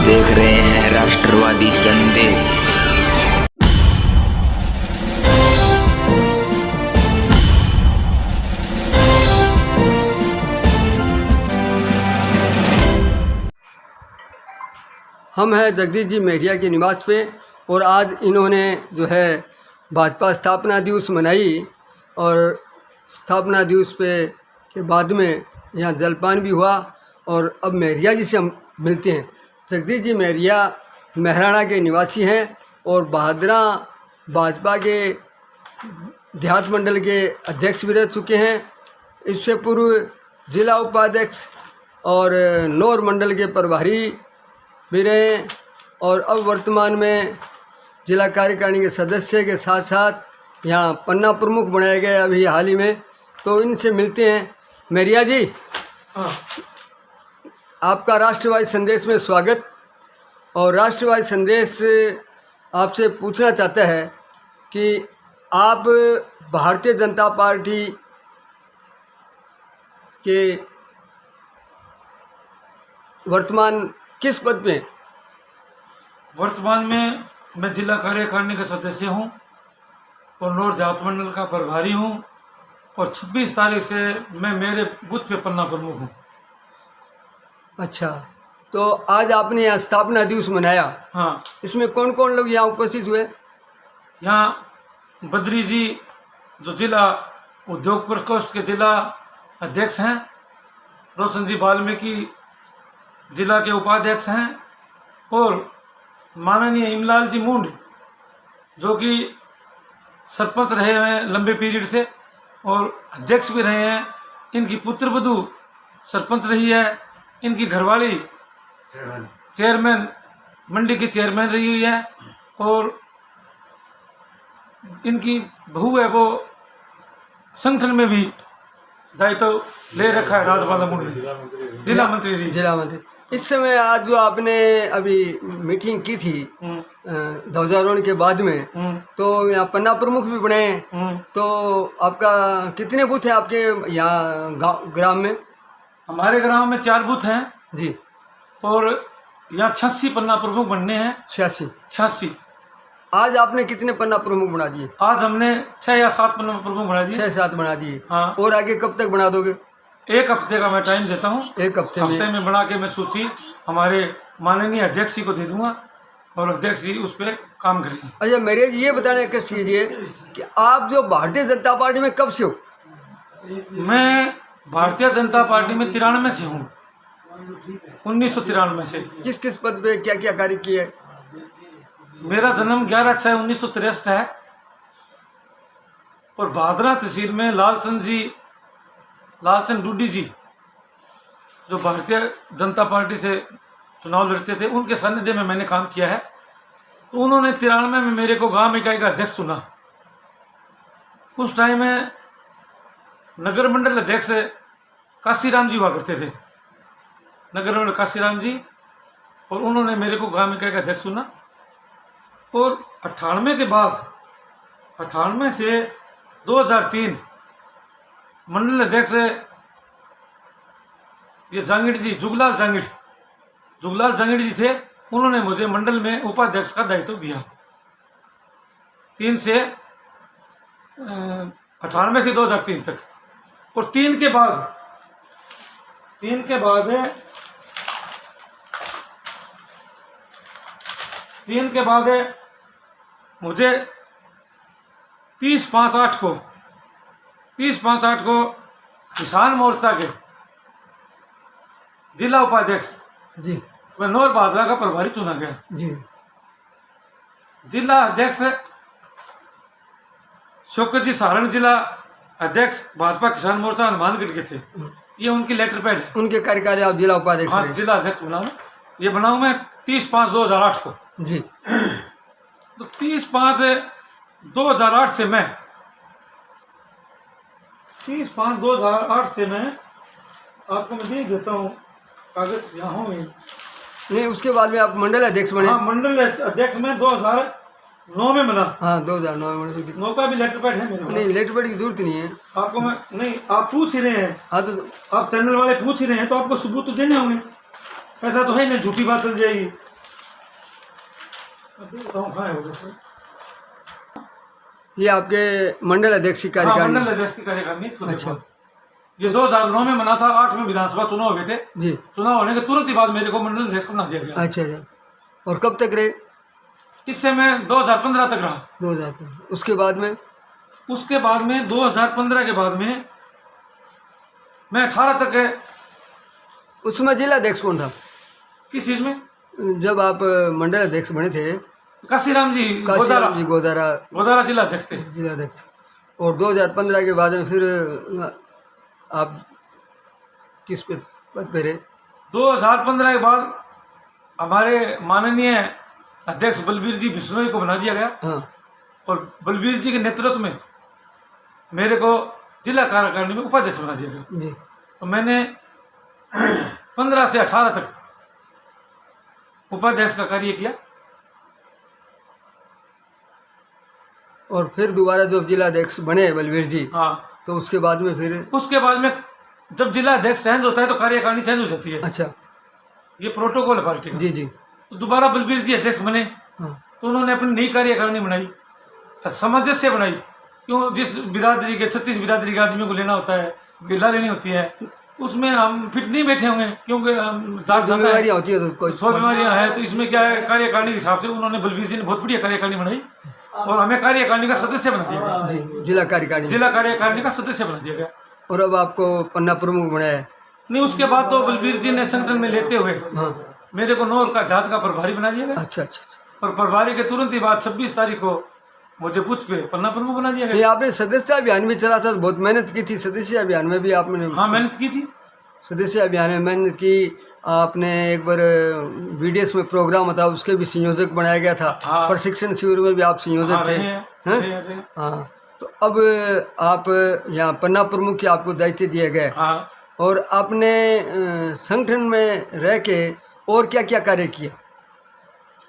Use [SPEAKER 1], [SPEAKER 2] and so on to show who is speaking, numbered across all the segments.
[SPEAKER 1] देख रहे हैं राष्ट्रवादी संदेश।
[SPEAKER 2] हम हैं जगदीश जी मेहरिया के निवास पे और आज इन्होंने जो है भाजपा स्थापना दिवस मनाई और स्थापना दिवस पे के बाद में यहाँ जलपान भी हुआ और अब मेहरिया जी से हम मिलते हैं। जगदीश जी मेहरिया महराणा के निवासी हैं और बहादुरा भाजपा के देहात मंडल के अध्यक्ष भी रह चुके हैं। इससे पूर्व जिला उपाध्यक्ष और नौर मंडल के प्रभारी भी रहे और अब वर्तमान में जिला कार्यकारिणी के सदस्य के साथ साथ यहाँ पन्ना प्रमुख बनाए गए अभी हाल ही में। तो इनसे मिलते हैं। मेहरिया जी, आपका राष्ट्रवादी संदेश में स्वागत। और राष्ट्रवादी संदेश आपसे पूछना चाहता है कि आप भारतीय जनता पार्टी के वर्तमान किस पद पे?
[SPEAKER 3] वर्तमान में मैं जिला कार्यकारिणी का सदस्य हूं और नौर देहात मंडल का प्रभारी हूं और 26 तारीख से मैं मेरे बूथ पे पन्ना प्रमुख हूं।
[SPEAKER 2] अच्छा, तो आज आपने यहाँ स्थापना दिवस मनाया।
[SPEAKER 3] हाँ,
[SPEAKER 2] इसमें कौन कौन लोग यहाँ उपस्थित हुए?
[SPEAKER 3] यहाँ बद्री जी जो जिला उद्योग प्रकोष्ठ के जिला अध्यक्ष हैं, रोशन जी वाल्मीकि जिला के उपाध्यक्ष हैं और माननीय इमलाल जी मुंड जो कि सरपंच रहे हैं लंबे पीरियड से और अध्यक्ष भी रहे हैं। इनकी पुत्रवधू सरपंच रही है। इनकी घरवाली चेयरमैन मंडी की चेयरमैन रही हुई है और इनकी बहू है वो संगठन में भी दायित्व ले रखा है। राजपाल मुंड जिला मंत्री रही।
[SPEAKER 2] जिला मंत्री। इस समय आज जो आपने अभी मीटिंग की थी ध्वजारोहण के बाद में, तो यहाँ पन्ना प्रमुख भी बने हैं। तो आपका कितने बूथ हैं आपके यहाँ ग्राम में?
[SPEAKER 3] हमारे ग्राम में 4 बूथ हैं
[SPEAKER 2] जी
[SPEAKER 3] और यहाँ 86 पन्ना प्रमुख बनने हैं।
[SPEAKER 2] 86।
[SPEAKER 3] 86।
[SPEAKER 2] आज आपने कितने पन्ना प्रमुख बना दिए?
[SPEAKER 3] आज हमने 6 या 7 पन्ना प्रमुख बना दिए।
[SPEAKER 2] 6-7 बना दिए।
[SPEAKER 3] हाँ।
[SPEAKER 2] और आगे कब तक बना दोगे?
[SPEAKER 3] 1 हफ्ते का मैं टाइम देता हूँ।
[SPEAKER 2] 1 हफ्ते में
[SPEAKER 3] बना के मैं सूची हमारे माननीय अध्यक्ष जी को दे दूंगा और अध्यक्ष जी उस पर काम करेंगे।
[SPEAKER 2] अच्छा मेरे जी, ये बताने का कीजिए कि आप जो भारतीय जनता पार्टी में कब से हो?
[SPEAKER 3] मैं भारतीय जनता पार्टी में 93 से हूँ, 1993 से।
[SPEAKER 2] किस किस पद पे क्या क्या कार्य किए?
[SPEAKER 3] मेरा जन्म 11/6/1963 है और भादरा तहसील में लालचंद डूडी जी जो भारतीय जनता पार्टी से चुनाव लड़ते थे, उनके सानिध्य में मैंने काम किया है। तो उन्होंने 93 में मेरे को गांव इकाई का अध्यक्ष चुना। उस टाइम में नगर मंडल अध्यक्ष काशीराम जी हुआ करते थे, नगर मंडल काशीराम जी, और उन्होंने मेरे को गांव इकाई का अध्यक्ष चुना। और 98 के बाद 98 से 2003 मंडल अध्यक्ष ये जांगिड़ जी, जुगलाल जांगिड़ जी थे। उन्होंने मुझे मंडल में उपाध्यक्ष का दायित्व दिया। 3 से 98 से 2003 तक। और 3 के बाद मुझे 30/5/8 को किसान मोर्चा के जिला उपाध्यक्ष
[SPEAKER 2] जी
[SPEAKER 3] व नौर भादरा का प्रभारी चुना गया।
[SPEAKER 2] जी।
[SPEAKER 3] जिला अध्यक्ष शौकत जी सारण जिला अध्यक्ष भाजपा किसान मोर्चा हनुमानगढ़ के थे। ये उनकी लेटर पैड है। उनके
[SPEAKER 2] कार्यकाल आप जिला उपाध्यक्ष?
[SPEAKER 3] हाँ, जिला अध्यक्ष बनाऊँ मैं 30/5/2008 को
[SPEAKER 2] जी।
[SPEAKER 3] तो 30/5/2008 से मैं 30/5/2008 से मैं आपको मैं दे देता हूँ कागज यहाँ हूँ।
[SPEAKER 2] नहीं, उसके बाद में आप मंडल अध्यक्ष बने?
[SPEAKER 3] हाँ, मंडल अध्यक्ष में 2009 में बना।
[SPEAKER 2] हाँ, 2009 में।
[SPEAKER 3] 9 का भी लेटर पैड है मेरे पास।
[SPEAKER 2] नहीं, लेटर पैड की जरूरत नहीं है
[SPEAKER 3] आपको। मैं नहीं, आप पूछ ही रहे हैं।
[SPEAKER 2] हाँ, तो
[SPEAKER 3] आप चैनल वाले पूछ ही रहे हैं तो आपको सबूत तो देने होंगे। ऐसा तो है नहीं झूठी बात चल जाएगी।
[SPEAKER 2] ये आपके मंडल अध्यक्ष की कार्यकारिणी?
[SPEAKER 3] मंडल अध्यक्ष की कार्यकारिणी।
[SPEAKER 2] अच्छा,
[SPEAKER 3] ये 2009 में बना था, 8 में विधानसभा चुनाव हुए थे
[SPEAKER 2] जी।
[SPEAKER 3] चुनाव होने के तुरंत ही बाद मेरे को मंडल अध्यक्ष बना दिया गया।
[SPEAKER 2] अच्छा अच्छा, और कब तक रहे?
[SPEAKER 3] इससे मैं 2015 तक रहा।
[SPEAKER 2] 2015। उसके बाद में?
[SPEAKER 3] उसके बाद में 2015 के बाद में मैं 18 तक है।
[SPEAKER 2] उसमें जिला अध्यक्ष कौन था?
[SPEAKER 3] किस चीज में?
[SPEAKER 2] जब आप मंडल अध्यक्ष बने थे?
[SPEAKER 3] काशीराम जी
[SPEAKER 2] काशीराम जी गोदारा
[SPEAKER 3] जिला अध्यक्ष थे।
[SPEAKER 2] जिला अध्यक्ष। और 2015 के बाद में फिर आप किस पद पे रहे?
[SPEAKER 3] 2015 के बाद हमारे माननीय अध्यक्ष बलबीर जी बिश्नोई को बना दिया गया।
[SPEAKER 2] हाँ।
[SPEAKER 3] और बलबीर जी के नेतृत्व में मेरे को जिला कार्यकारिणी में उपाध्यक्ष बना दिया गया
[SPEAKER 2] जी।
[SPEAKER 3] तो मैंने 15 से 18 तक उपाध्यक्ष का कार्य किया।
[SPEAKER 2] और फिर दोबारा जब जिला अध्यक्ष बने बलबीर जी,
[SPEAKER 3] हाँ,
[SPEAKER 2] तो उसके बाद में फिर?
[SPEAKER 3] उसके बाद में जब जिला अध्यक्ष चेंज होता है तो कार्यकारिणी चेंज हो जाती है।
[SPEAKER 2] अच्छा,
[SPEAKER 3] ये प्रोटोकॉल है पार्टी का।
[SPEAKER 2] जी जी।
[SPEAKER 3] तो दोबारा बलबीर जी अध्यक्ष बने।
[SPEAKER 2] हाँ।
[SPEAKER 3] तो उन्होंने अपनी नई कार्यकारिणी बनाई, सामंजस्य बनाई। क्यों? जिस बिरादरी के 36 बिरादरी के आदमियों को लेना होता है, महिला लेनी होती है, उसमें हम फिट नहीं बैठे होंगे क्योंकि
[SPEAKER 2] जिम्मेवारियाँ होती है तो कोई
[SPEAKER 3] 100 बीमारियाँ हैं। तो इसमें क्या है, कार्यकारिणी के हिसाब से उन्होंने बलबीर जी ने बहुत बढ़िया कार्यकारिणी बनाई और हमें कार्यकारिणी का सदस्य बना दिया गया।
[SPEAKER 2] जी, जिला कार्यकारिणी
[SPEAKER 3] का सदस्य बना दिया गया।
[SPEAKER 2] और अब आपको पन्ना प्रमुख बनाया है?
[SPEAKER 3] नहीं, उसके बाद तो बलबीर जी ने संगठन में लेते हुए
[SPEAKER 2] हाँ।
[SPEAKER 3] मेरे को नौर का जात का प्रभारी बना दिया गया।
[SPEAKER 2] अच्छा अच्छा अच्छा।
[SPEAKER 3] और प्रभारी के तुरंत ही बाद 26 तारीख को मुझे बूथ पे पन्ना प्रमुख बना दिया
[SPEAKER 2] ये
[SPEAKER 3] गया।
[SPEAKER 2] आपने सदस्यता अभियान भी चला था, बहुत मेहनत की थी सदस्य अभियान में भी आपने?
[SPEAKER 3] हाँ, मेहनत की थी।
[SPEAKER 2] सदस्य अभियान में मेहनत की आपने। एक बार बीडीएस में प्रोग्राम था, उसके भी संयोजक बनाया गया था।
[SPEAKER 3] हाँ।
[SPEAKER 2] प्रशिक्षण शिविर में भी आप संयोजक थे।
[SPEAKER 3] हैं?
[SPEAKER 2] हाँ। तो अब आप यहाँ पन्ना प्रमुख के आपको दायित्व दिए गए।
[SPEAKER 3] हाँ।
[SPEAKER 2] और आपने संगठन में रह के और क्या क्या कार्य किया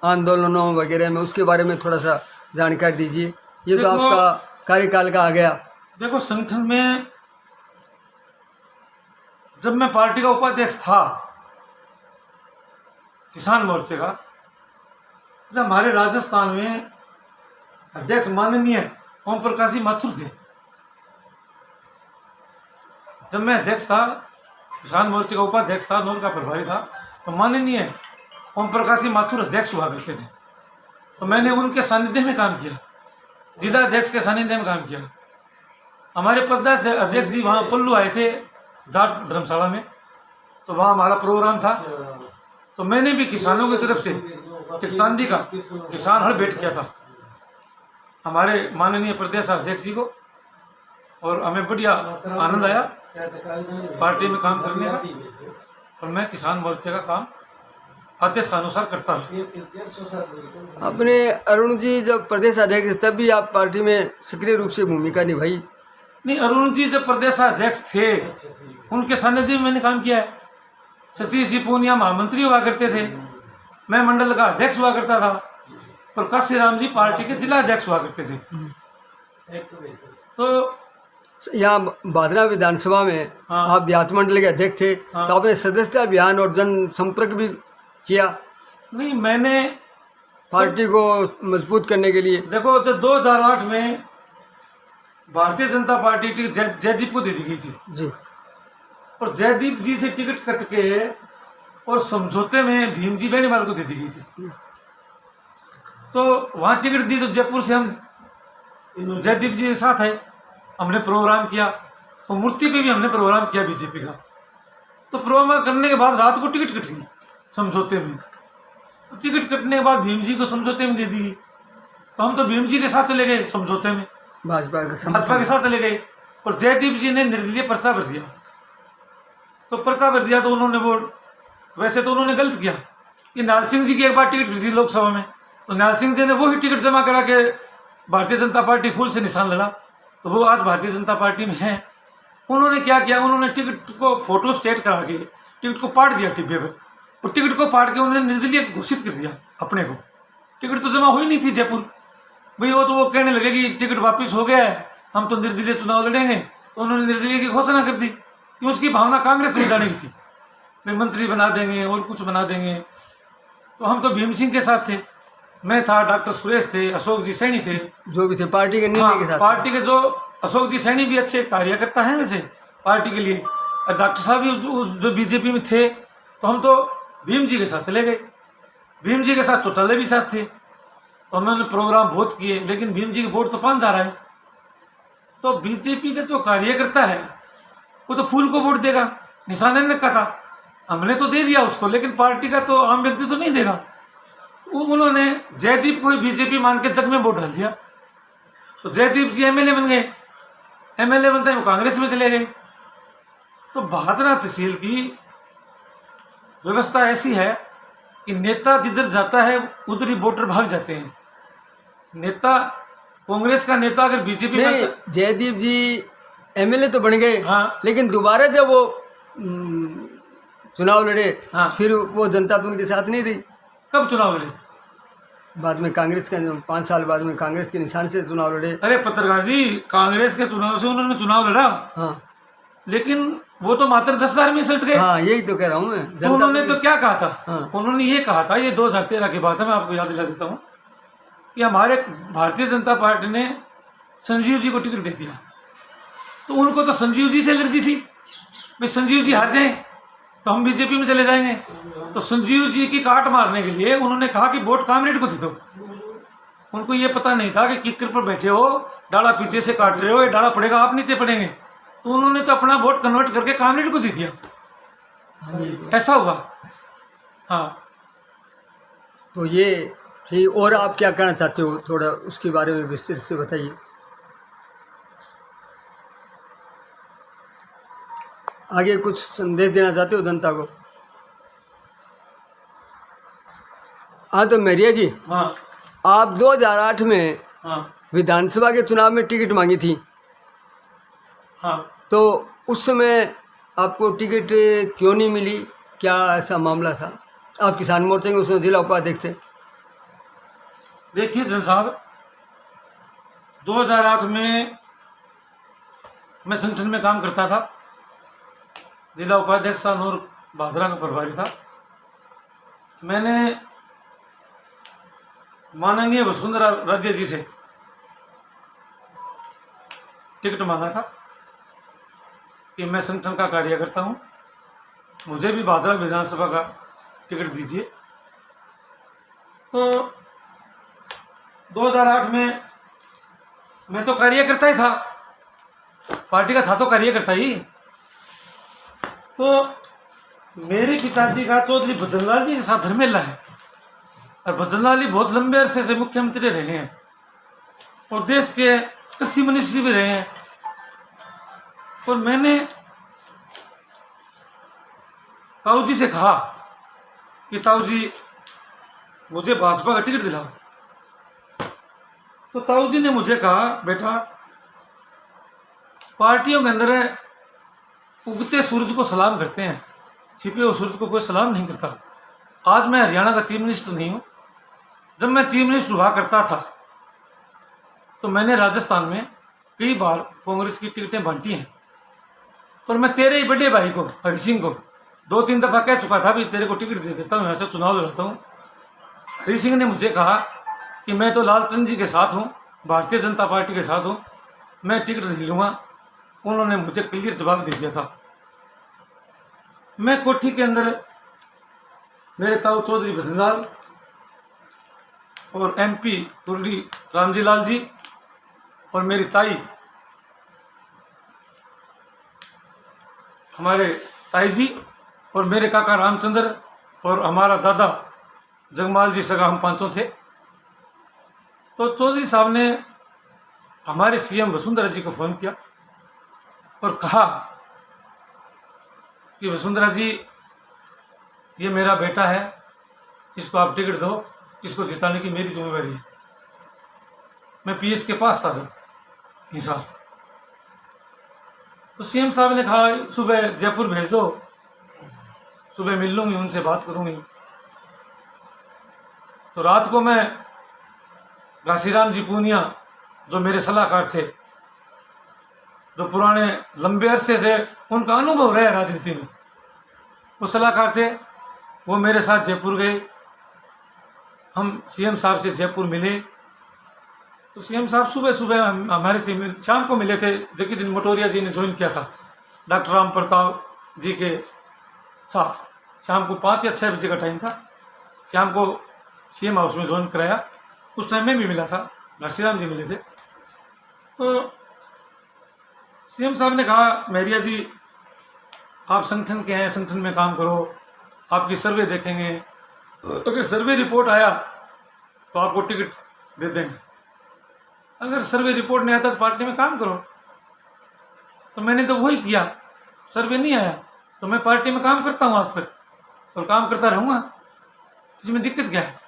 [SPEAKER 2] आंदोलनों वगैरह में, उसके बारे में थोड़ा सा जानकारी दीजिए। ये तो आपका कार्यकाल का आ गया।
[SPEAKER 3] देखो, संगठन में जब मैं पार्टी का उपाध्यक्ष था किसान मोर्चे का, जब हमारे राजस्थान में अध्यक्ष माननीय ओम प्रकाश जी माथुर थे, जब मैं अध्यक्ष था, किसान मोर्चे का उपाध्यक्ष था, नौर का प्रभारी था, तो माननीय ओम प्रकाश जी माथुर अध्यक्ष हुआ करते थे। तो मैंने उनके सानिध्य में काम किया, जिला अध्यक्ष के सानिध्य में काम किया। हमारे प्रदेश अध्यक्ष जी वहाँ पल्लू आए थे जाट धर्मशाला में, तो वहाँ हमारा प्रोग्राम था। तो मैंने भी किसानों की तरफ से एक सांदी का किसान हल भेंट किया था हमारे माननीय प्रदेश अध्यक्ष जी को, और हमें बढ़िया आनंद आया पार्टी में काम करने का। और मैं किसान मोर्चे का काम आदेशानुसार करता हूँ।
[SPEAKER 2] अपने अरुण जी जब प्रदेश अध्यक्ष तब भी आप पार्टी में सक्रिय रूप से भूमिका निभाई?
[SPEAKER 3] नहीं, अरुण जी जब प्रदेश अध्यक्ष थे उनके सानिध्य में मैंने काम किया है। सतीश जी पूनिया महामंत्री हुआ करते थे, मैं मंडल का अध्यक्ष हुआ करता था, और काशीराम जी पार्टी के जिला अध्यक्ष हुआ करते थे। तो
[SPEAKER 2] यहाँ बादरा विधानसभा में
[SPEAKER 3] हाँ।
[SPEAKER 2] आप देहात मंडल के अध्यक्ष थे।
[SPEAKER 3] हाँ।
[SPEAKER 2] तो आपने सदस्यता अभियान और जन संपर्क भी किया?
[SPEAKER 3] नहीं, मैंने
[SPEAKER 2] पार्टी को मजबूत करने के लिए।
[SPEAKER 3] देखो, जब 2008 में भारतीय जनता पार्टी टिकट जयदीप को दे दी गई थी
[SPEAKER 2] जी,
[SPEAKER 3] और जयदीप जी से टिकट कट के और समझौते में भीम जी बेनीवाल को दे दी गई थी। तो वहाँ टिकट दी तो जयपुर से हम जयदीप जी के साथ है, हमने प्रोग्राम किया, और मूर्ति पे भी हमने प्रोग्राम किया बीजेपी का। तो प्रोग्राम करने के बाद रात को टिकट कट गई समझौते में। तो टिकट कटने के बाद भीम जी को समझौते में दे दी गई, तो हम तो भीम जी के साथ चले गए समझौते में,
[SPEAKER 2] भाजपा
[SPEAKER 3] के साथ चले गए। और जयदीप जी ने निर्दलीय पर्चा भर दिया। तो पर्चा भर दिया तो उन्होंने वो, वैसे तो उन्होंने गलत किया कि नाल सिंह जी की एक बार टिकट थी लोकसभा में, तो नाल सिंह जी ने वही टिकट जमा करा के भारतीय जनता पार्टी फूल से निशान लड़ा, तो वो आज भारतीय जनता पार्टी में है। उन्होंने क्या किया, उन्होंने टिकट को फोटो स्टेट करा के टिकट को पाट दिया टिब्बे पर, और टिकट को पाट के उन्होंने निर्दलीय घोषित कर दिया अपने को। टिकट तो जमा हुई नहीं थी जयपुर भाई, वो कहने लगे कि टिकट वापस हो गया है, हम तो निर्दलीय चुनाव लड़ेंगे। तो उन्होंने निर्दलीय की घोषणा कर दी कि उसकी भावना कांग्रेस में जाने की थी, भाई मंत्री बना देंगे और कुछ बना देंगे। तो हम तो भीम सिंह के साथ थे, मैं था, डॉक्टर सुरेश थे, अशोक जी सैनी थे,
[SPEAKER 2] जो भी थे पार्टी के निर्णय
[SPEAKER 3] हाँ,
[SPEAKER 2] के साथ।
[SPEAKER 3] पार्टी के जो अशोक जी सैनी भी अच्छे कार्यकर्ता हैं वैसे पार्टी के लिए, और डॉक्टर साहब भी जो बीजेपी में थे, तो हम तो भीम जी के साथ चले गए। भीम जी के साथ चौटाले भी साथ थे, तो हमने प्रोग्राम बहुत किए, लेकिन भीम जी के वोट तो 5 जा रहा है। तो बीजेपी का जो कार्यकर्ता है वो तो फूल को वोट देगा, निशाने ने कहा था, हमने तो दे दिया उसको, लेकिन पार्टी का तो आम व्यक्ति तो नहीं देगा। उन्होंने जयदीप को ही बीजेपी मान के जग में वोट डाल दिया, तो जयदीप जी एमएलए बन गए। एमएलए बनते हैं वो कांग्रेस में चले गए। तो बहादुरा तहसील की व्यवस्था ऐसी है कि नेता जिधर जाता है उधर ही वोटर भाग जाते हैं। नेता, कांग्रेस का नेता अगर बीजेपी
[SPEAKER 2] नहीं, जयदीप जी एमएलए तो बन गए,
[SPEAKER 3] हाँ।
[SPEAKER 2] लेकिन दोबारा जब वो चुनाव लड़े,
[SPEAKER 3] हाँ।
[SPEAKER 2] फिर वो जनता तो उनके साथ नहीं रही।
[SPEAKER 3] कब चुनाव लड़े?
[SPEAKER 2] बाद में कांग्रेस का 5 साल बाद में कांग्रेस के निशान से चुनाव लड़े।
[SPEAKER 3] अरे पत्रकार जी, कांग्रेस के चुनाव से उन्होंने चुनाव लड़ा,
[SPEAKER 2] हाँ
[SPEAKER 3] लेकिन वो तो मात्र 10,000 में सट गए।
[SPEAKER 2] हाँ, यही तो कह रहा हूँ मैं।
[SPEAKER 3] तो उन्होंने तो क्या कहा था?
[SPEAKER 2] हाँ।
[SPEAKER 3] उन्होंने ये कहा था, ये 2013 की बात है, मैं आपको याद दिला देता हूँ, कि हमारे भारतीय जनता पार्टी ने संजीव जी को टिकट दे दिया। तो उनको तो संजीव जी से एलर्जी थी, भाई संजीव जी हार जाएं तो हम बीजेपी में चले जाएंगे। तो संजीव जी की काट मारने के लिए उन्होंने कहा कि वोट कामरेड को दे दो। उनको ये पता नहीं था कि किक्कर पर बैठे हो, डाला पीछे से काट रहे हो, ये डाला पड़ेगा, आप नीचे पड़ेंगे। तो उन्होंने तो अपना वोट कन्वर्ट करके कामरेड को दे दिया। ऐसा हुआ। हाँ,
[SPEAKER 2] तो ये थी। और आप क्या कहना चाहते हो, थोड़ा उसके बारे में विस्तृत से बताइए। आगे कुछ संदेश देना चाहते हो जनता को? हाँ, तो मेरिया जी,
[SPEAKER 3] हाँ,
[SPEAKER 2] आप 2008 में
[SPEAKER 3] हाँ,
[SPEAKER 2] विधानसभा के चुनाव में टिकट मांगी थी,
[SPEAKER 3] हाँ।
[SPEAKER 2] तो उस समय आपको टिकट क्यों नहीं मिली? क्या ऐसा मामला था? आप किसान मोर्चे के उसमें जिला उपाध्यक्ष थे।
[SPEAKER 3] देखिए जन साहब, 2008 में मैं संगठन में काम करता था, जिला उपाध्यक्ष था, नूर भादरा का प्रभारी था। मैंने माननीय वसुंधरा राजे जी से टिकट मांगा था कि मैं संगठन का कार्य करता हूँ, मुझे भी भादरा विधानसभा का टिकट दीजिए। तो 2008 में मैं तो कार्यकर्ता ही था, पार्टी का था तो कार्यकर्ता ही। तो मेरे पिताजी का चौधरी भजनलाल जी के साथ धर्मेला है, और भजनलाल जी बहुत लंबे अरसे से मुख्यमंत्री रहे हैं और देश के कृषि मिनिस्ट्री भी रहे हैं। और मैंने ताऊ जी से कहा कि ताऊ जी मुझे भाजपा का टिकट दिलाओ। तो ताऊ जी ने मुझे कहा, बेटा पार्टियों के अंदर उगते सूरज को सलाम करते हैं, छिपे हुए सूरज को कोई सलाम नहीं करता। आज मैं हरियाणा का चीफ मिनिस्टर नहीं हूँ, जब मैं चीफ मिनिस्टर हुआ करता था तो मैंने राजस्थान में कई बार कांग्रेस की टिकटें बांटी हैं। और मैं तेरे ही बड़े भाई को, हरि सिंह को, 2-3 दफ़ा कह चुका था भी तेरे को टिकट दे देता हूँ, यहाँ से चुनाव लड़ता हूँ। हरि सिंह ने मुझे कहा कि मैं तो लालचंद जी के साथ हूँ, भारतीय जनता पार्टी के साथ हूँ, मैं टिकट नहीं लूँगा। उन्होंने मुझे क्लियर जवाब दे दिया था। मैं कोठी के अंदर मेरे ताऊ चौधरी भजनलाल और MP कुर्ली रामजी लाल जी और मेरी ताई, हमारे ताई जी और मेरे काका रामचंद्र और हमारा दादा जगमाल जी सगा, हम पांचों थे। तो चौधरी साहब ने हमारे CM वसुंधरा जी को फ़ोन किया और कहा कि वसुंधरा जी, ये मेरा बेटा है, इसको आप टिकट दो, इसको जिताने की मेरी जिम्मेवारी है। मैं PS के पास था जब हिसार। तो CM साहब ने कहा सुबह जयपुर भेज दो, सुबह मिल लूँगी, उनसे बात करूँगी। तो रात को मैं घासीराम जी पूनिया, जो मेरे सलाहकार थे, जो पुराने लंबे अरसे से उनका अनुभव रहा राजनीति में, वो सलाहकार थे, वो मेरे साथ जयपुर गए। हम सीएम साहब से जयपुर मिले, तो सीएम साहब सुबह सुबह हमारे से शाम को मिले थे, जबकि दिन मोटोरिया जी ने ज्वाइन किया था डॉक्टर राम प्रताप जी के साथ। शाम को 5 या 6 बजे का टाइम था। शाम को सीएम हाउस में ज्वाइन कराया। उस टाइम में भी मिला था, घसीराम जी मिले थे। तो सीएम साहब ने कहा, मेहरिया जी आप संगठन के हैं, संगठन में काम करो, आपकी सर्वे देखेंगे, तो अगर सर्वे रिपोर्ट आया तो आपको टिकट दे देंगे, अगर सर्वे रिपोर्ट नहीं आता तो पार्टी में काम करो। तो मैंने तो वही किया, सर्वे नहीं आया तो मैं पार्टी में काम करता हूँ आज तक और काम करता रहूँगा, इसमें दिक्कत क्या है।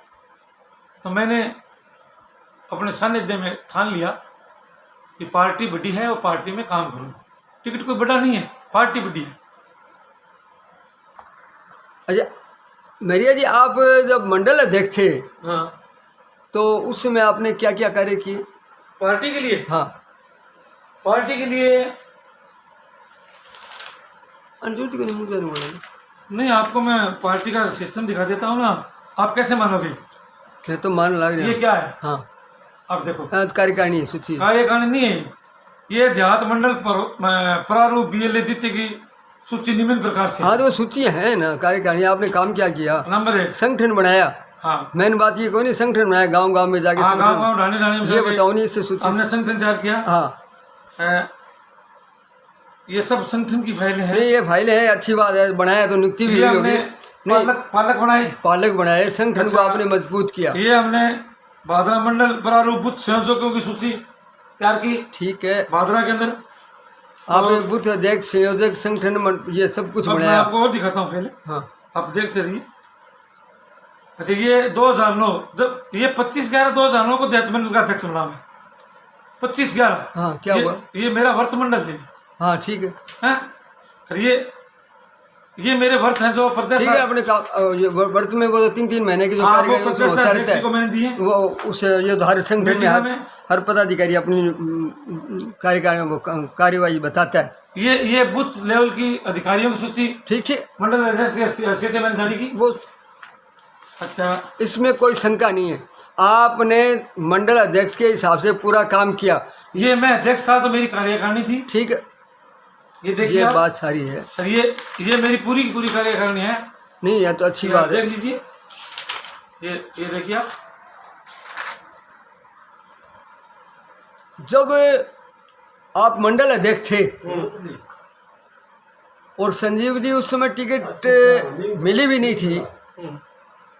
[SPEAKER 3] तो मैंने अपने सानिध्य में ठान लिया कि पार्टी बड़ी है और पार्टी में काम करूँ। टिकट कोई बड़ा नहीं है, पार्टी बड़ी है।
[SPEAKER 2] अच्छा मेहरिया जी, आप जब मंडल अध्यक्ष थे
[SPEAKER 3] हाँ,
[SPEAKER 2] तो उस समय आपने क्या क्या कार्य किए
[SPEAKER 3] पार्टी के लिए?
[SPEAKER 2] हाँ,
[SPEAKER 3] पार्टी के लिए
[SPEAKER 2] अनजूटी को नहीं मुझे नहीं बोला।
[SPEAKER 3] नहीं, आपको मैं पार्टी का सिस्टम दिखा देता हूँ ना, आप कैसे मानोगे?
[SPEAKER 2] मैं तो मान लग रहा
[SPEAKER 3] ये क्या है?
[SPEAKER 2] हाँ,
[SPEAKER 3] आप देखो,
[SPEAKER 2] कार्यकारिणी सूची।
[SPEAKER 3] कार्यकारिणी नहीं है ये, देहात मंडल प्रारूप बीएलए द्वितीय की सूची निम्न प्रकार से।
[SPEAKER 2] हाँ तो वो सूची है ना कार्यकारिणी। आपने काम क्या किया?
[SPEAKER 3] नंबर 1
[SPEAKER 2] संगठन बनाया।
[SPEAKER 3] हाँ,
[SPEAKER 2] मेन बात ये कोई नहीं, संगठन बनाया गांव गांव में जाके।
[SPEAKER 3] हाँ, गाँव गाँव ढाने ढाने में
[SPEAKER 2] ये
[SPEAKER 3] जाके
[SPEAKER 2] बताओ नहीं, इससे सूची
[SPEAKER 3] हमने संगठन तैयार किया।
[SPEAKER 2] हाँ,
[SPEAKER 3] ये सब संगठन की फाइलें हैं।
[SPEAKER 2] नहीं ये फाइलें हैं, अच्छी बात है, बनाया तो नियुक्ति भी
[SPEAKER 3] ये
[SPEAKER 2] हुई
[SPEAKER 3] हमने
[SPEAKER 2] होगी।
[SPEAKER 3] पालक बनाए,
[SPEAKER 2] पालक बनाए, संगठन को
[SPEAKER 3] अच्छा।
[SPEAKER 2] आपने मजबूत किया।
[SPEAKER 3] ये हमने भादरा मंडल प्रारूप बुथ संयोजकों की सूची तैयार की।
[SPEAKER 2] ठीक है,
[SPEAKER 3] भादरा के अंदर
[SPEAKER 2] आपने बुथ अध्यक्ष, संयोजक, संगठन, ये सब कुछ
[SPEAKER 3] अब मैं
[SPEAKER 2] बनाया।
[SPEAKER 3] आपको और दिखाता हूँ पहले,
[SPEAKER 2] हाँ,
[SPEAKER 3] आप देखते रहिए। अच्छा, ये 2009, जब ये 25/11/2009 को देहात मंडल का अध्यक्ष बना मैं। 25/11।
[SPEAKER 2] हाँ, क्या हुआ?
[SPEAKER 3] ये मेरा वर्त मंडल है।
[SPEAKER 2] हाँ ठीक है,
[SPEAKER 3] हैं? और ये मेरे वर्त हैं जो प्रदेश।
[SPEAKER 2] ठीक है। अपने ये वर्त में वो 3-3 महीने की जो
[SPEAKER 3] हाँ, वो
[SPEAKER 2] कार्यकारिणी उसमें
[SPEAKER 3] प्रदेश
[SPEAKER 2] होता
[SPEAKER 3] अध्यक्ष
[SPEAKER 2] रहता
[SPEAKER 3] को
[SPEAKER 2] है,
[SPEAKER 3] मैंने दिए।
[SPEAKER 2] वो उस ये हर संगठन में
[SPEAKER 3] मीटिंग में
[SPEAKER 2] हर पदाधिकारी अपनी कार्यकारिणी वो कार्यवाही बताता है।
[SPEAKER 3] ये बूथ लेवल की अधिकारियों की सूची
[SPEAKER 2] ठीक है,
[SPEAKER 3] मंडल अध्यक्ष की हैसियत से मैंने जारी की।
[SPEAKER 2] वो
[SPEAKER 3] अच्छा,
[SPEAKER 2] इसमें कोई शंका नहीं है। आपने मंडल अध्यक्ष के हिसाब से पूरा काम किया।
[SPEAKER 3] ये मैं अध्यक्ष था तो मेरी कार्यकारिणी थी।
[SPEAKER 2] ठीक है,
[SPEAKER 3] ये देखिए
[SPEAKER 2] ये
[SPEAKER 3] आप।
[SPEAKER 2] बात सारी है।
[SPEAKER 3] और ये मेरी पूरी की पूरी कार्यकारिणी है।
[SPEAKER 2] नहीं यह तो अच्छी
[SPEAKER 3] ये
[SPEAKER 2] बात
[SPEAKER 3] आप
[SPEAKER 2] है।
[SPEAKER 3] देख लीजिए, ये देखिए आप।
[SPEAKER 2] जब आप मंडल अध्यक्ष थे और संजीव जी उस समय टिकट मिली भी नहीं थी,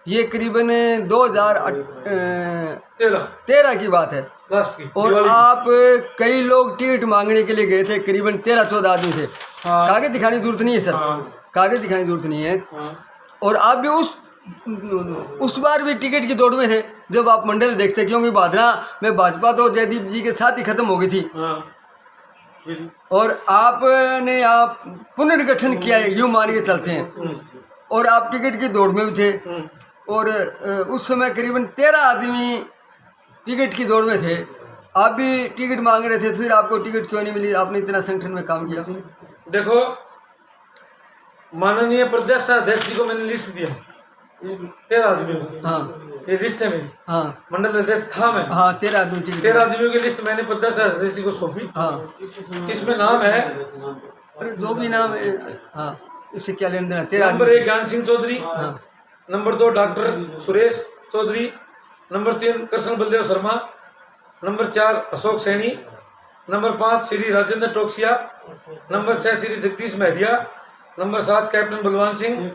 [SPEAKER 2] ये करीबन 2013 की बात है
[SPEAKER 3] लास्ट की
[SPEAKER 2] और
[SPEAKER 3] दिवाली की।
[SPEAKER 2] आप कई लोग टिकट मांगने के लिए गए थे, करीबन 13-14 आदमी थे।
[SPEAKER 3] हाँ।
[SPEAKER 2] कागज दिखाने की जरूरत नहीं है सर,
[SPEAKER 3] हाँ।
[SPEAKER 2] कागज दिखाने की जरूरत नहीं है।
[SPEAKER 3] हाँ।
[SPEAKER 2] और आप भी उस बार भी टिकट की दौड़ में थे जब आप मंडल देखते, क्योंकि भादरा में भाजपा तो जयदीप जी के साथ ही खत्म हो गई थी
[SPEAKER 3] हाँ, बिल्कुल।
[SPEAKER 2] और आपने आप पुनर्गठन किया है, यूँ मान के चलते हैं, और आप टिकट की दौड़ में भी थे और उस समय करीबन 13 आदमी टिकट की दौड़ में थे। आप भी टिकट मांग रहे थे, फिर आपको टिकट क्यों नहीं मिली? आपने इतना संगठन में काम किया।
[SPEAKER 3] देखो, माननीय प्रदेश अध्यक्ष जी को मैंने लिस्ट दिया 13 आदमियों से।
[SPEAKER 2] हाँ
[SPEAKER 3] ये लिस्ट है मेरी।
[SPEAKER 2] हाँ
[SPEAKER 3] मंडल अध्यक्ष था मैं।
[SPEAKER 2] हाँ, 13 आदमी टिकट।
[SPEAKER 3] 13 आदमियों की लिस्ट मैंने प्रदेश अध्यक्ष जी को सौंपी।
[SPEAKER 2] हाँ,
[SPEAKER 3] इसमें नाम है,
[SPEAKER 2] अरे जो भी नाम है, हाँ, इससे क्या लेना देना। 13
[SPEAKER 3] नंबर
[SPEAKER 2] आदमी।
[SPEAKER 3] 1 ज्ञान सिंह चौधरी,
[SPEAKER 2] हाँ
[SPEAKER 3] number 2 doctor Suresh Chaudhary, number 3 Krishna Baldev Sharma, number 4 Ashok Saini, number 5 Shri Rajendra Toksia, number 6 Shri Jagdish Mahariya, number 7 captain Balwan Singh,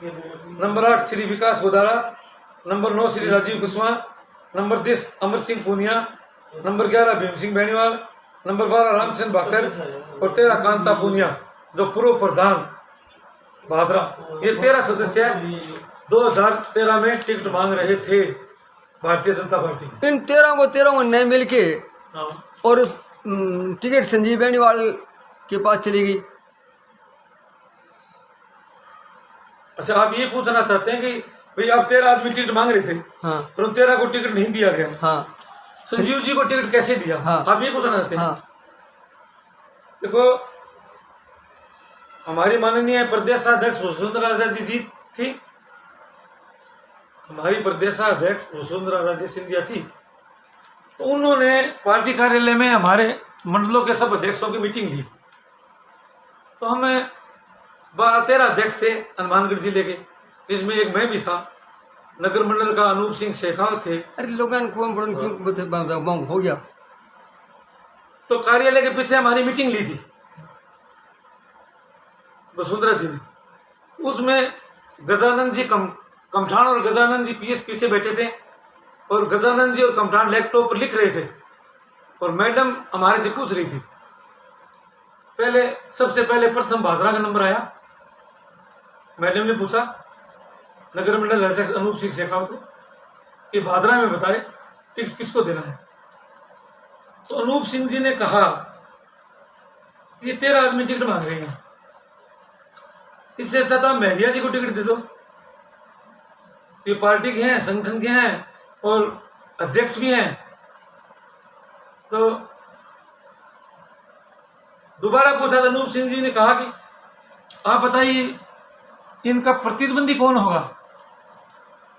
[SPEAKER 3] number 8 Shri Vikas Godara, number 9 Shri Rajiv Kushwaha, number 10 Amar Singh Poonia, number 11 Bhim Singh Beniwal, number 12 Ramchandra Bhakar और 13 कांता पूनिया जो पूर्व प्रधान भादरा। ये 13 सदस्य 2013 में टिकट मांग रहे थे भारतीय जनता पार्टी।
[SPEAKER 2] इन 13 को नहीं मिल के और टिकट संजीव बेनीवाल के पास चली गई।
[SPEAKER 3] अच्छा, आप ये पूछना चाहते हैं कि भाई आप 13 आदमी टिकट मांग रहे थे
[SPEAKER 2] हाँ
[SPEAKER 3] और उन 13 को टिकट नहीं दिया गया,
[SPEAKER 2] हाँ
[SPEAKER 3] संजीव जी को टिकट कैसे दिया?
[SPEAKER 2] हाँ।
[SPEAKER 3] आप ये पूछना चाहते हैं?
[SPEAKER 2] हाँ
[SPEAKER 3] देखो, हमारी माननीय प्रदेश अध्यक्ष वसुंधरा राजा जी थी, हमारी प्रदेशाध्यक्ष वसुंधरा राजे सिंधिया थी, तो उन्होंने पार्टी कार्यालय में हमारे मंडलों के सब अध्यक्षों की मीटिंग ली। तो हमें 12-13 अध्यक्ष थे हनुमानगढ़ जिले के, जिसमें एक मैं भी था। नगर मंडल का अनूप सिंह शेखावत थे।
[SPEAKER 2] अरे लोगों को क्यों हो गया?
[SPEAKER 3] तो कार्यालय के पीछे हमारी मीटिंग ली थी वसुंधरा जी ने। उसमें गजानंद जी कमठान और गजानंद जी पीएस पीछे बैठे थे, और गजानंद जी और कमठान लैपटॉप पर लिख रहे थे, और मैडम हमारे से पूछ रही थी। सबसे पहले प्रथम भादरा का नंबर आया। मैडम ने पूछा नगर मंडल अध्यक्ष अनूप सिंह शेखावत को कि भादरा में बताए टिकट किसको देना है। तो अनूप सिंह जी ने कहा ये 13 आदमी टिकट मांग रहे हैं, इससे अच्छा तो मेहरिया जी को टिकट दे दो। ये पार्टी के हैं, संगठन के हैं और अध्यक्ष भी हैं। तो दोबारा पूछा तो अनूप सिंह जी ने कहा कि आप बताइए इनका प्रतिद्वंदी कौन होगा।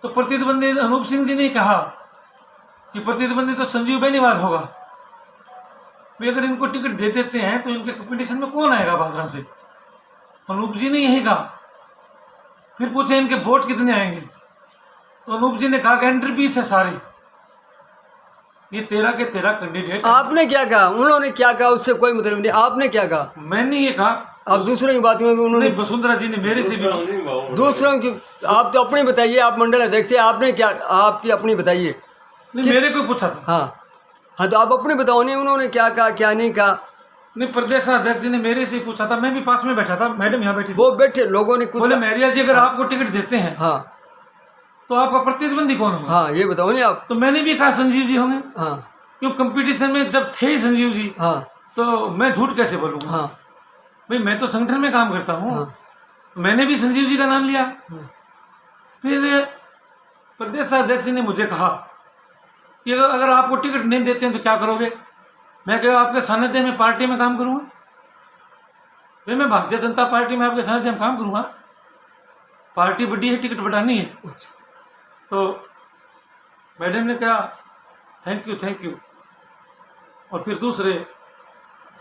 [SPEAKER 3] तो प्रतिद्वंदी अनूप सिंह जी ने कहा कि प्रतिद्वंदी तो संजीव बेनीवाल होगा। वे अगर इनको टिकट दे देते हैं तो इनके कंपटीशन में कौन आएगा भादरा से? अनूप जी ने यही कहा। फिर पूछे इनके वोट कितने आएंगे, तो अनूप जी ने कहा कि एंट्री फीस है सारी। ये 13 के 13 कैंडिडेट।
[SPEAKER 2] आपने क्या कहा? उन्होंने क्या कहा उससे कोई मतलब नहीं। आपने क्या कहा?
[SPEAKER 3] मैंने ये कहा।
[SPEAKER 2] आप दूसरों की बात में उन्होंने
[SPEAKER 3] वसुंधरा जी ने मेरे से भी
[SPEAKER 2] दूसरों की, आप तो अपनी बताइए, आप मंडल अध्यक्ष हैं, आपने क्या, आपकी अपनी बताइए।
[SPEAKER 3] नहीं, मेरे को पूछा था।
[SPEAKER 2] हाँ तो आप अपनी बताओ, नहीं उन्होंने क्या कहा क्या नहीं कहा।
[SPEAKER 3] नहीं, प्रदेशाध्यक्ष जी ने मेरे से पूछा था, मैं भी पास में बैठा था, मैडम यहाँ बैठी थी।
[SPEAKER 2] वो बैठे लोगों ने कुछ
[SPEAKER 3] बोले मेहरिया जी अगर आपको टिकट देते हैं
[SPEAKER 2] हाँ
[SPEAKER 3] तो आपका प्रतिद्वंदी कौन होगा?
[SPEAKER 2] हाँ ये बताओ नहीं आप।
[SPEAKER 3] तो मैंने भी कहा संजीव जी होंगे।
[SPEAKER 2] हाँ
[SPEAKER 3] क्यों कंपटीशन में जब थे ही संजीव जी,
[SPEAKER 2] हाँ
[SPEAKER 3] तो मैं झूठ कैसे बोलूँगा?
[SPEAKER 2] हाँ
[SPEAKER 3] भाई मैं तो संगठन में काम करता हूँ।
[SPEAKER 2] हाँ।
[SPEAKER 3] मैंने भी संजीव जी का नाम लिया। फिर प्रदेशाध्यक्ष ने मुझे कहा कि अगर आपको टिकट नहीं देते हैं तो क्या करोगे? मैं कहा आपके सानिध्य में पार्टी में काम करूँगा। भाई मैं भारतीय जनता पार्टी में आपके सानिध्य में काम करूँगा। पार्टी बड़ी है, टिकट बढ़ानी है। तो मैडम ने कहा थैंक यू। और फिर दूसरे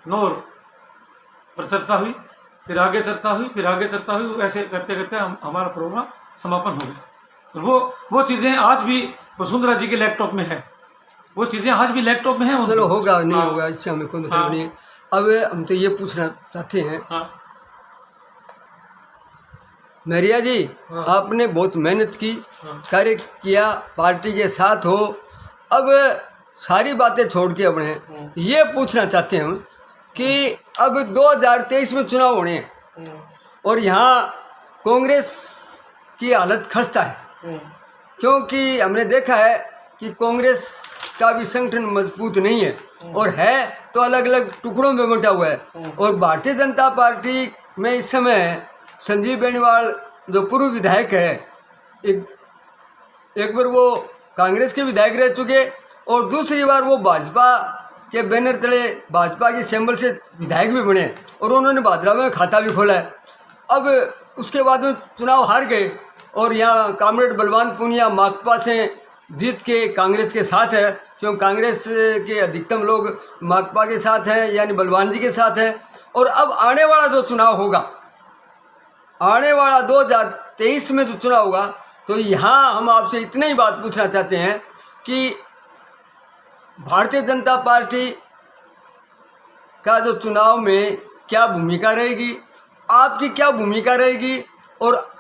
[SPEAKER 3] नौर पर चर्चा हुई, फिर आगे चर्चा हुई। ऐसे करते करते हमारा प्रोग्राम समापन हो गया। और वो चीज़ें आज भी वसुंधरा जी के लैपटॉप में है। वो चीज़ें आज भी लैपटॉप में हैं।
[SPEAKER 2] चलो होगा नहीं होगा, इससे हमें कोई मतलब नहीं है। अब हम तो ये पूछना चाहते हैं मेहरिया जी, आपने बहुत मेहनत की, कार्य किया, पार्टी के साथ हो। अब सारी बातें छोड़ के अपने ये पूछना चाहते हैं हम कि अब 2023 में चुनाव होने हैं और यहाँ कांग्रेस की हालत खस्ता है, क्योंकि हमने देखा है कि कांग्रेस का भी संगठन मजबूत नहीं है और है तो अलग अलग टुकड़ों में बंटा हुआ है। और भारतीय जनता पार्टी में इस समय संजीव बेनीवाल जो पूर्व विधायक है, एक बार वो कांग्रेस के विधायक रह चुके और दूसरी बार वो भाजपा के बैनर तले भाजपा के सिंबल से विधायक भी बने और उन्होंने भादरा में खाता भी खोला है। अब उसके बाद में चुनाव हार गए और यहाँ कामरेड बलवान पूनिया माकपा से जीत के कांग्रेस के साथ है, क्योंकि कांग्रेस के अधिकतम लोग माकपा के साथ हैं, यानी बलवान जी के साथ हैं। और अब आने वाला जो चुनाव होगा, आने वाला 2023 में जो चुनाव होगा, तो यहाँ हम आपसे इतनी ही बात पूछना चाहते हैं कि भारतीय जनता पार्टी का जो चुनाव में क्या भूमिका रहेगी, आपकी क्या भूमिका रहेगी और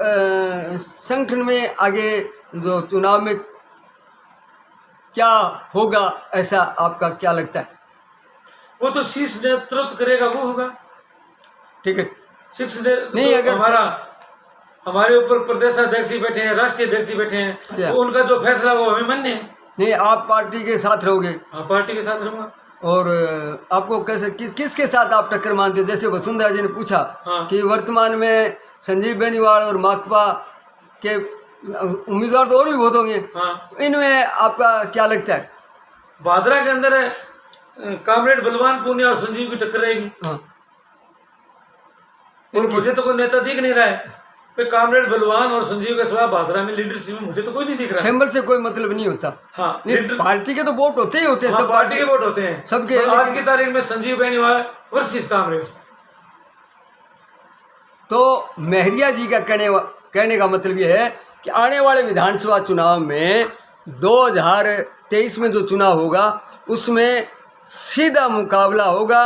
[SPEAKER 2] संगठन में आगे जो चुनाव में क्या होगा, ऐसा आपका क्या लगता है?
[SPEAKER 3] वो तो शीर्ष नेतृत्व करेगा, वो होगा।
[SPEAKER 2] ठीक है,
[SPEAKER 3] शीर्ष
[SPEAKER 2] नहीं
[SPEAKER 3] तो
[SPEAKER 2] अगर
[SPEAKER 3] हमारे ऊपर प्रदेशाध्यक्ष ही बैठे हैं, राष्ट्रीय अध्यक्ष ही बैठे हैं, तो उनका जो फैसला वो हमें मान्य है।
[SPEAKER 2] नहीं, आप पार्टी के साथ रहोगे?
[SPEAKER 3] हाँ, पार्टी के साथ रहूँगा।
[SPEAKER 2] और आपको कैसे किसके साथ आप टक्कर मानते हो? जैसे वसुंधरा जी ने पूछा कि वर्तमान में संजीव बेनीवाल और माकपा के उम्मीदवार तो और भी बहुत होंगे, इनमें आपका क्या लगता है?
[SPEAKER 3] भादरा के अंदर कामरेड बलवान पूनिया और संजीव की टक्कर रहेगी। और मुझे तो कोई नेता दिख नहीं रहा है। पे कामरेड बलवान और संजीव के सिवा भादरा में लीडरशिप में मुझे तो कोई नहीं दिख रहा है।
[SPEAKER 2] सिंबल से कोई मतलब नहीं होता।
[SPEAKER 3] हाँ,
[SPEAKER 2] पार्टी के तो वोट होते ही होते हैं।
[SPEAKER 3] हाँ,
[SPEAKER 2] सब
[SPEAKER 3] पार्टी के वोट होते हैं
[SPEAKER 2] सबके।
[SPEAKER 3] आज की तारीख में संजीव बेनीवाल वर्सेस कामरेड।
[SPEAKER 2] तो मेहरिया जी का कहने का मतलब ये है कि आने वाले विधानसभा चुनाव में 2023 में जो चुनाव होगा उसमें सीधा मुकाबला होगा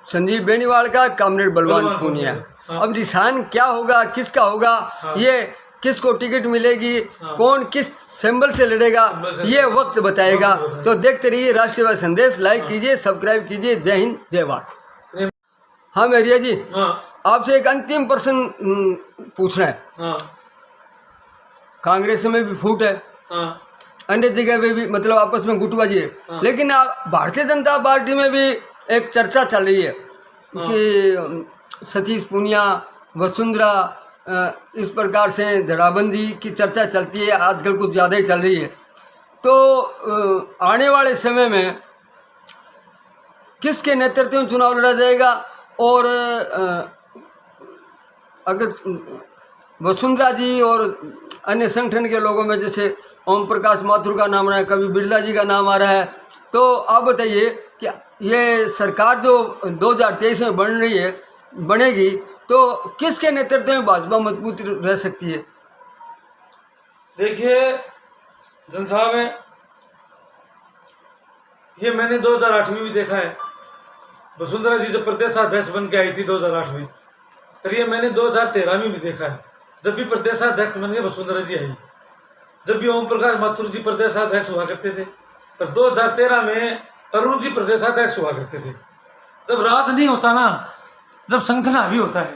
[SPEAKER 2] संजीव बेनीवाल का, कामरेड बलवान पूनिया।
[SPEAKER 3] हाँ।
[SPEAKER 2] अब निशान क्या होगा, किसका होगा,
[SPEAKER 3] हाँ।
[SPEAKER 2] ये किसको टिकट मिलेगी,
[SPEAKER 3] हाँ।
[SPEAKER 2] कौन किस सिंबल से लड़ेगा, ये वक्त बताएगा। तो देखते रहिए राष्ट्रवादी संदेश, लाइक कीजिए, सब्सक्राइब कीजिए। जय हिंद, जय भारत। हाँ मेहरिया जी, आपसे एक अंतिम प्रश्न पूछना है। कांग्रेस में भी फूट है, अन्य जगह पे भी मतलब आपस में गुटबाजी है, लेकिन भारतीय जनता पार्टी में भी एक चर्चा चल रही है कि सतीश पूनिया, वसुंधरा, इस प्रकार से धड़ाबंदी की चर्चा चलती है, आजकल कुछ ज़्यादा ही चल रही है। तो आने वाले समय में किसके नेतृत्व में चुनाव लड़ा जाएगा? और अगर वसुंधरा जी और अन्य संगठन के लोगों में जैसे ओम प्रकाश माथुर का नाम रहा है, कभी बिरला जी का नाम आ रहा है, तो आप बताइए कि ये सरकार जो 2023 में बनेगी तो किसके नेतृत्व में भाजपा मजबूत रह सकती है?
[SPEAKER 3] देखिए जन साहब, ये मैंने 2008 में भी देखा है। वसुंधरा जी जब प्रदेशाध्यक्ष बन के आई थी 2008 में, और ये मैंने 2013 में भी देखा है, जब भी प्रदेशाध्यक्ष बन के वसुंधरा जी आई, जब भी ओम प्रकाश माथुर जी प्रदेशाध्यक्ष हुआ करते थे, और 2013 में अरुण जी प्रदेशाध्यक्ष हुआ करते थे। जब राज नहीं होता ना, जब संगठन हावी होता है,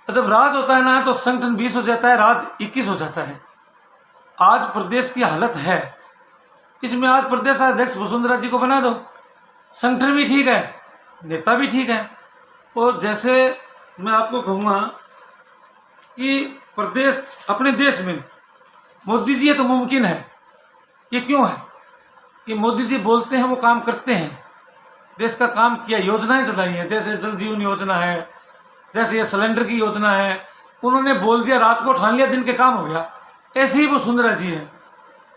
[SPEAKER 3] और जब राज होता है ना तो संगठन 20 हो जाता है, राज 21 हो जाता है। आज प्रदेश की हालत है, इसमें आज प्रदेशाध्यक्ष वसुंधरा जी को बना दो, संगठन भी ठीक है, नेता भी ठीक है। और जैसे मैं आपको कहूँगा कि प्रदेश अपने देश में मोदी जी है तो मुमकिन है। ये क्यों है कि मोदी जी बोलते हैं वो काम करते हैं, देश का काम किया, योजनाएं चलाई हैं, जैसे जल जीवन योजना है, जैसे ये सिलेंडर की योजना है, उन्होंने बोल दिया, रात को ठान लिया, दिन के काम हो गया। ऐसे ही वसुंधरा जी हैं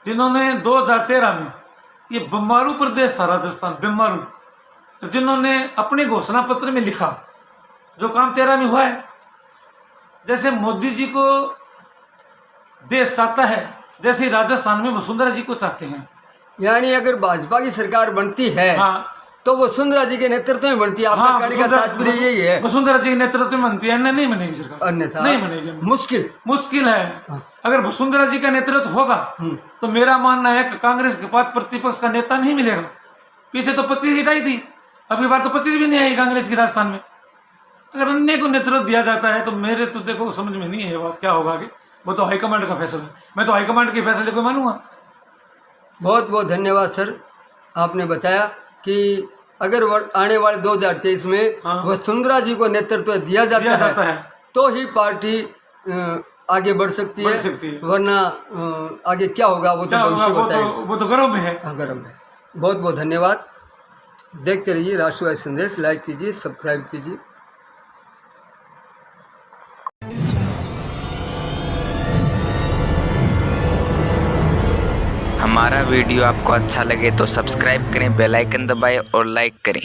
[SPEAKER 3] जिन्होंने 2013 में, ये बम्बारू प्रदेश था राजस्थान, बम्बारू, जिन्होंने अपने घोषणा पत्र में लिखा जो काम 13 में हुआ है। जैसे मोदी जी को देश चाहता है, जैसे राजस्थान में वसुंधरा जी को चाहते हैं।
[SPEAKER 2] यानी अगर भाजपा की सरकार बनती है, हाँ, तो वसुंधरा जी के नेतृत्व में बनती है। आपका कहने का तात्पर्य यही है, वसुंधरा जी के नेतृत्व में बनती है, नहीं बनेगी सरकार, अन्यथा नहीं बनेगी, मुश्किल है। हाँ। अगर वसुंधरा जी का नेतृत्व होगा तो मेरा मानना है कि कांग्रेस के पास प्रतिपक्ष का नेता नहीं मिलेगा। पीछे तो 25 सीट आई थी, अभी बार तो 25 भी नहीं आई कांग्रेस की राजस्थान में। अगर अन्य को नेतृत्व दिया जाता है तो मेरे तो देखो समझ में नहीं है बात क्या होगा आगे, वो तो हाईकमांड का फैसला है। मैं तो हाईकमांड के फैसले को मानूंगा। बहुत बहुत धन्यवाद सर, आपने बताया कि अगर आने वाले 2023 में वसुंधरा जी को नेतृत्व दिया जाता है तो ही पार्टी आगे बढ़ सकती है, वरना आगे क्या होगा वो तो भविष्य बताएगा। वो तो गर्व में है। हाँ, गर्व में। बहुत बहुत धन्यवाद। देखते रहिए राष्ट्रवादी संदेश, लाइक कीजिए, सब्सक्राइब कीजिए।
[SPEAKER 1] हमारा वीडियो आपको अच्छा लगे तो सब्सक्राइब करें, बेल आइकन दबाएं और लाइक करें।